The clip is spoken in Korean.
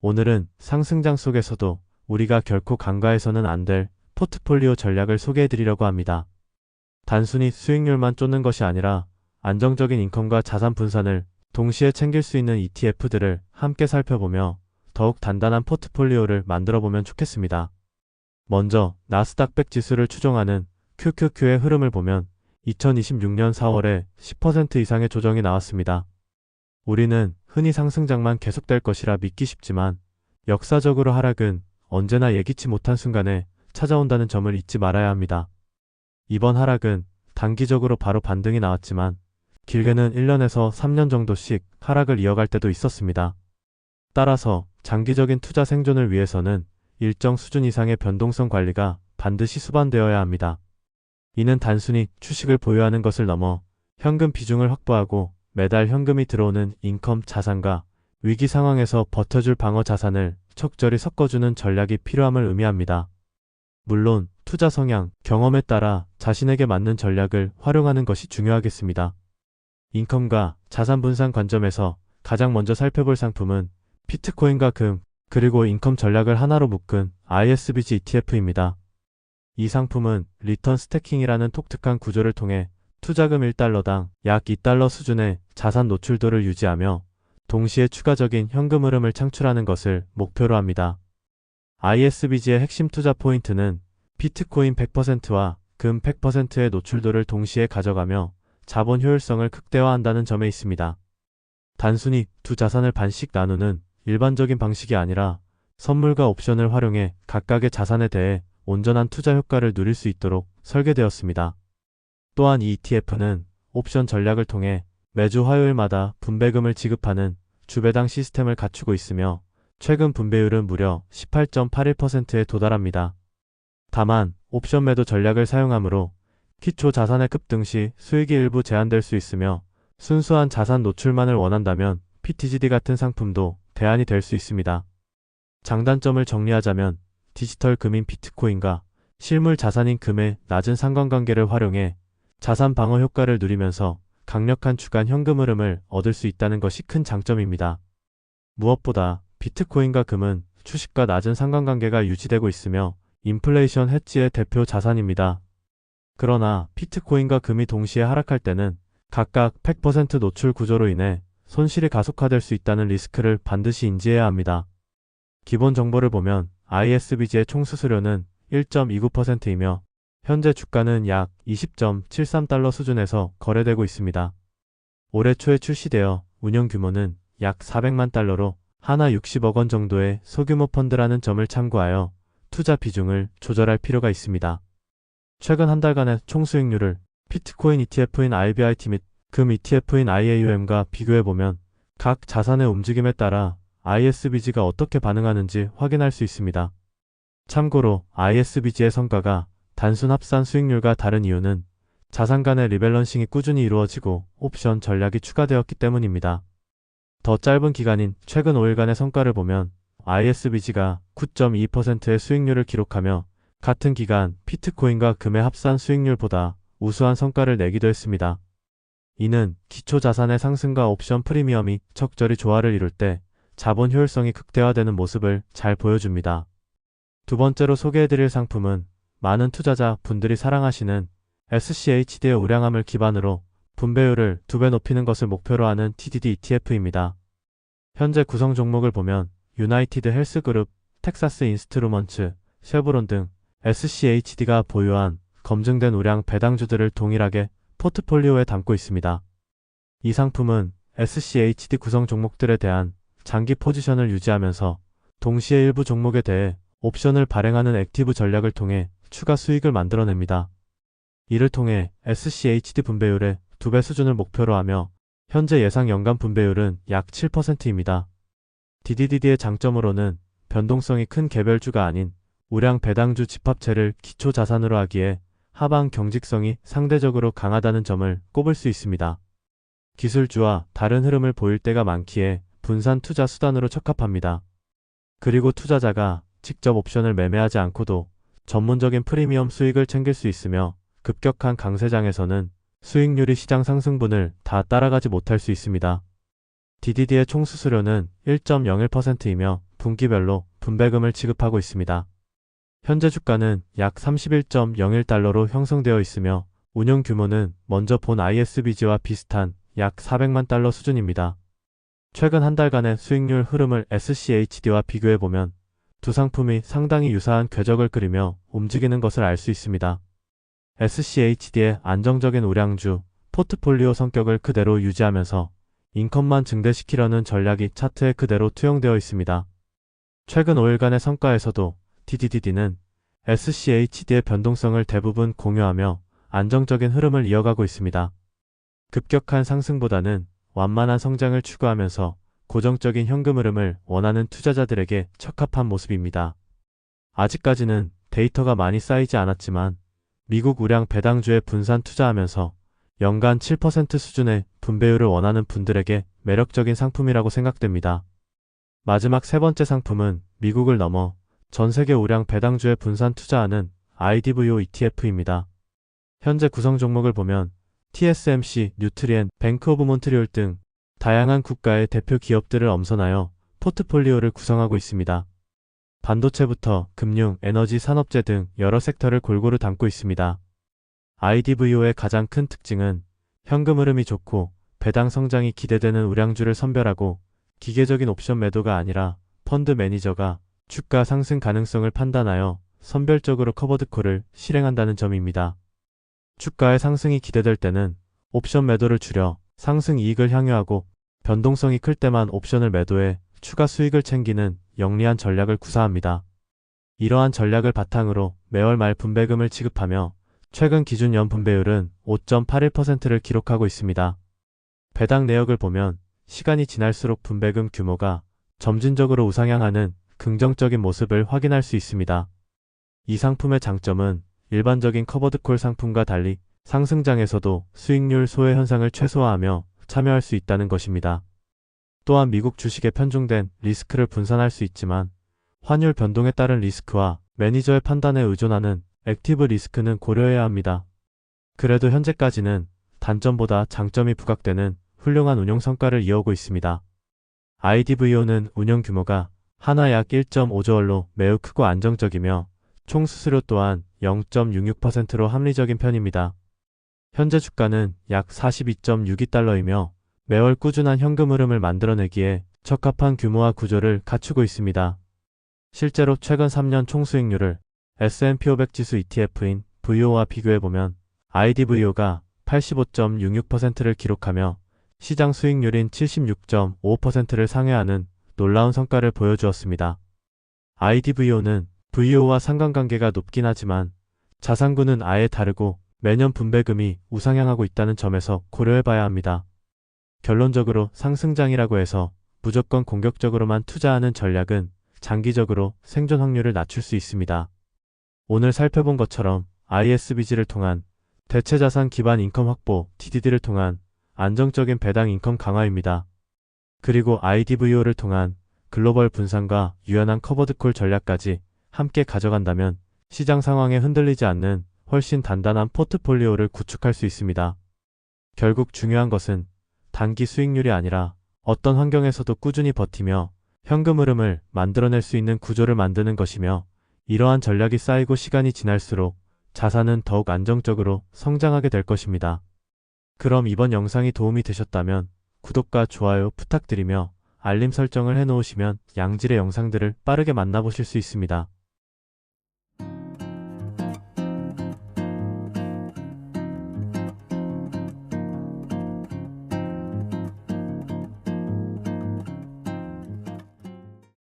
오늘은 상승장 속에서도 우리가 결코 간과해서는 안 될 포트폴리오 전략을 소개해 드리려고 합니다. 단순히 수익률만 쫓는 것이 아니라 안정적인 인컴과 자산 분산을 동시에 챙길 수 있는 ETF들을 함께 살펴보며 더욱 단단한 포트폴리오를 만들어 보면 좋겠습니다. 먼저 나스닥 100 지수를 추종하는 QQQ의 흐름을 보면 2026년 4월에 10% 이상의 조정이 나왔습니다. 우리는 흔히 상승장만 계속될 것이라 믿기 쉽지만 역사적으로 하락은 언제나 예기치 못한 순간에 찾아온다는 점을 잊지 말아야 합니다. 이번 하락은 단기적으로 바로 반등이 나왔지만 길게는 1년에서 3년 정도씩 하락을 이어갈 때도 있었습니다. 따라서 장기적인 투자 생존을 위해서는 일정 수준 이상의 변동성 관리가 반드시 수반되어야 합니다. 이는 단순히 주식을 보유하는 것을 넘어 현금 비중을 확보하고 매달 현금이 들어오는 인컴 자산과 위기 상황에서 버텨줄 방어 자산을 적절히 섞어주는 전략이 필요함을 의미합니다. 물론 투자 성향, 경험에 따라 자신에게 맞는 전략을 활용하는 것이 중요하겠습니다. 인컴과 자산 분산 관점에서 가장 먼저 살펴볼 상품은 비트코인과 금, 그리고 인컴 전략을 하나로 묶은 ISBG ETF입니다. 이 상품은 리턴 스태킹이라는 독특한 구조를 통해 투자금 1달러당 약 2달러 수준의 자산 노출도를 유지하며 동시에 추가적인 현금 흐름을 창출하는 것을 목표로 합니다. ISBG의 핵심 투자 포인트는 비트코인 100%와 금 100%의 노출도를 동시에 가져가며 자본 효율성을 극대화한다는 점에 있습니다. 단순히 두 자산을 반씩 나누는 일반적인 방식이 아니라 선물과 옵션을 활용해 각각의 자산에 대해 온전한 투자 효과를 누릴 수 있도록 설계되었습니다. 또한 이 ETF는 옵션 전략을 통해 매주 화요일마다 분배금을 지급하는 주배당 시스템을 갖추고 있으며 최근 분배율은 무려 18.81%에 도달합니다. 다만 옵션 매도 전략을 사용하므로 기초 자산의 급등 시 수익이 일부 제한될 수 있으며 순수한 자산 노출만을 원한다면 PTGD 같은 상품도 대안이 될 수 있습니다. 장단점을 정리하자면 디지털 금인 비트코인과 실물 자산인 금의 낮은 상관관계를 활용해 자산 방어 효과를 누리면서 강력한 주간 현금 흐름을 얻을 수 있다는 것이 큰 장점입니다. 무엇보다 비트코인과 금은 주식과 낮은 상관관계가 유지되고 있으며 인플레이션 해지의 대표 자산입니다. 그러나 비트코인과 금이 동시에 하락할 때는 각각 100% 노출 구조로 인해 손실이 가속화될 수 있다는 리스크를 반드시 인지해야 합니다. 기본 정보를 보면 ISBG의 총 수수료는 1.29%이며 현재 주가는 약 20.73달러 수준에서 거래되고 있습니다. 올해 초에 출시되어 운용 규모는 약 400만 달러로 하나 60억 원 정도의 소규모 펀드라는 점을 참고하여 투자 비중을 조절할 필요가 있습니다. 최근 한 달간의 총 수익률을 비트코인 ETF인 IBIT 및 금 ETF인 IAUM과 비교해보면 각 자산의 움직임에 따라 ISBG가 어떻게 반응하는지 확인할 수 있습니다. 참고로 ISBG의 성과가 단순 합산 수익률과 다른 이유는 자산 간의 리밸런싱이 꾸준히 이루어지고 옵션 전략이 추가되었기 때문입니다. 더 짧은 기간인 최근 5일간의 성과를 보면 ISBG가 9.2%의 수익률을 기록하며 같은 기간 비트코인과 금의 합산 수익률보다 우수한 성과를 내기도 했습니다. 이는 기초 자산의 상승과 옵션 프리미엄이 적절히 조화를 이룰 때 자본 효율성이 극대화되는 모습을 잘 보여줍니다. 두 번째로 소개해드릴 상품은 많은 투자자 분들이 사랑하시는 SCHD의 우량함을 기반으로 분배율을 2배 높이는 것을 목표로 하는 TDD ETF입니다. 현재 구성 종목을 보면 유나이티드 헬스그룹, 텍사스 인스트루먼츠, 쉐브론 등 SCHD가 보유한 검증된 우량 배당주들을 동일하게 포트폴리오에 담고 있습니다. 이 상품은 SCHD 구성 종목들에 대한 장기 포지션을 유지하면서 동시에 일부 종목에 대해 옵션을 발행하는 액티브 전략을 통해 추가 수익을 만들어냅니다. 이를 통해 SCHD 분배율의 2배 수준을 목표로 하며 현재 예상 연간 분배율은 약 7%입니다. DDD의 장점으로는 변동성이 큰 개별주가 아닌 우량 배당주 집합체를 기초 자산으로 하기에 하방 경직성이 상대적으로 강하다는 점을 꼽을 수 있습니다. 기술주와 다른 흐름을 보일 때가 많기에 분산 투자 수단으로 적합합니다. 그리고 투자자가 직접 옵션을 매매하지 않고도 전문적인 프리미엄 수익을 챙길 수 있으며 급격한 강세장에서는 수익률이 시장 상승분을 다 따라가지 못할 수 있습니다. DDD의 총 수수료는 1.01%이며 분기별로 분배금을 지급하고 있습니다. 현재 주가는 약 31.01달러로 형성되어 있으며 운용 규모는 먼저 본 ISBG와 비슷한 약 400만 달러 수준입니다. 최근 한 달간의 수익률 흐름을 SCHD와 비교해보면 두 상품이 상당히 유사한 궤적을 그리며 움직이는 것을 알 수 있습니다. SCHD의 안정적인 우량주, 포트폴리오 성격을 그대로 유지하면서 인컴만 증대시키려는 전략이 차트에 그대로 투영되어 있습니다. 최근 5일간의 성과에서도 DDD는 SCHD의 변동성을 대부분 공유하며 안정적인 흐름을 이어가고 있습니다. 급격한 상승보다는 완만한 성장을 추구하면서 고정적인 현금 흐름을 원하는 투자자들에게 적합한 모습입니다. 아직까지는 데이터가 많이 쌓이지 않았지만 미국 우량 배당주에 분산 투자하면서 연간 7% 수준의 분배율을 원하는 분들에게 매력적인 상품이라고 생각됩니다. 마지막 세 번째 상품은 미국을 넘어 전 세계 우량 배당주에 분산 투자하는 IDVO ETF입니다. 현재 구성 종목을 보면 TSMC, 뉴트리엔, 뱅크 오브 몬트리올 등 다양한 국가의 대표 기업들을 엄선하여 포트폴리오를 구성하고 있습니다. 반도체부터 금융, 에너지, 산업재 등 여러 섹터를 골고루 담고 있습니다. IDVO의 가장 큰 특징은 현금 흐름이 좋고 배당 성장이 기대되는 우량주를 선별하고 기계적인 옵션 매도가 아니라 펀드 매니저가 주가 상승 가능성을 판단하여 선별적으로 커버드콜을 실행한다는 점입니다. 주가의 상승이 기대될 때는 옵션 매도를 줄여 상승 이익을 향유하고 변동성이 클 때만 옵션을 매도해 추가 수익을 챙기는 영리한 전략을 구사합니다. 이러한 전략을 바탕으로 매월 말 분배금을 지급하며 최근 기준 연 분배율은 5.81%를 기록하고 있습니다. 배당 내역을 보면 시간이 지날수록 분배금 규모가 점진적으로 우상향하는 긍정적인 모습을 확인할 수 있습니다. 이 상품의 장점은 일반적인 커버드콜 상품과 달리 상승장에서도 수익률 소외 현상을 최소화하며 참여할 수 있다는 것입니다. 또한 미국 주식에 편중된 리스크를 분산할 수 있지만 환율 변동에 따른 리스크와 매니저의 판단에 의존하는 액티브 리스크는 고려해야 합니다. 그래도 현재까지는 단점보다 장점이 부각되는 훌륭한 운용 성과를 이어오고 있습니다. IDVO는 운용 규모가 하나 약 1.5조 원로 매우 크고 안정적이며 총 수수료 또한 0.66%로 합리적인 편입니다. 현재 주가는 약 42.62달러이며 매월 꾸준한 현금 흐름을 만들어내기에 적합한 규모와 구조를 갖추고 있습니다. 실제로 최근 3년 총수익률을 S&P 500 지수 ETF인 VO와 비교해보면 IDVO가 85.66%를 기록하며 시장 수익률인 76.55%를 상회하는 놀라운 성과를 보여주었습니다. IDVO는 VO와 상관관계가 높긴 하지만 자산군은 아예 다르고 매년 분배금이 우상향하고 있다는 점에서 고려해봐야 합니다. 결론적으로 상승장이라고 해서 무조건 공격적으로만 투자하는 전략은 장기적으로 생존 확률을 낮출 수 있습니다. 오늘 살펴본 것처럼 ISBG를 통한 대체자산 기반 인컴 확보, DDD를 통한 안정적인 배당 인컴 강화입니다. 그리고 IDVO를 통한 글로벌 분산과 유연한 커버드콜 전략까지 함께 가져간다면 시장 상황에 흔들리지 않는 훨씬 단단한 포트폴리오를 구축할 수 있습니다. 결국 중요한 것은 단기 수익률이 아니라 어떤 환경에서도 꾸준히 버티며 현금 흐름을 만들어낼 수 있는 구조를 만드는 것이며 이러한 전략이 쌓이고 시간이 지날수록 자산은 더욱 안정적으로 성장하게 될 것입니다. 그럼 이번 영상이 도움이 되셨다면 구독과 좋아요 부탁드리며 알림 설정을 해놓으시면 양질의 영상들을 빠르게 만나보실 수 있습니다.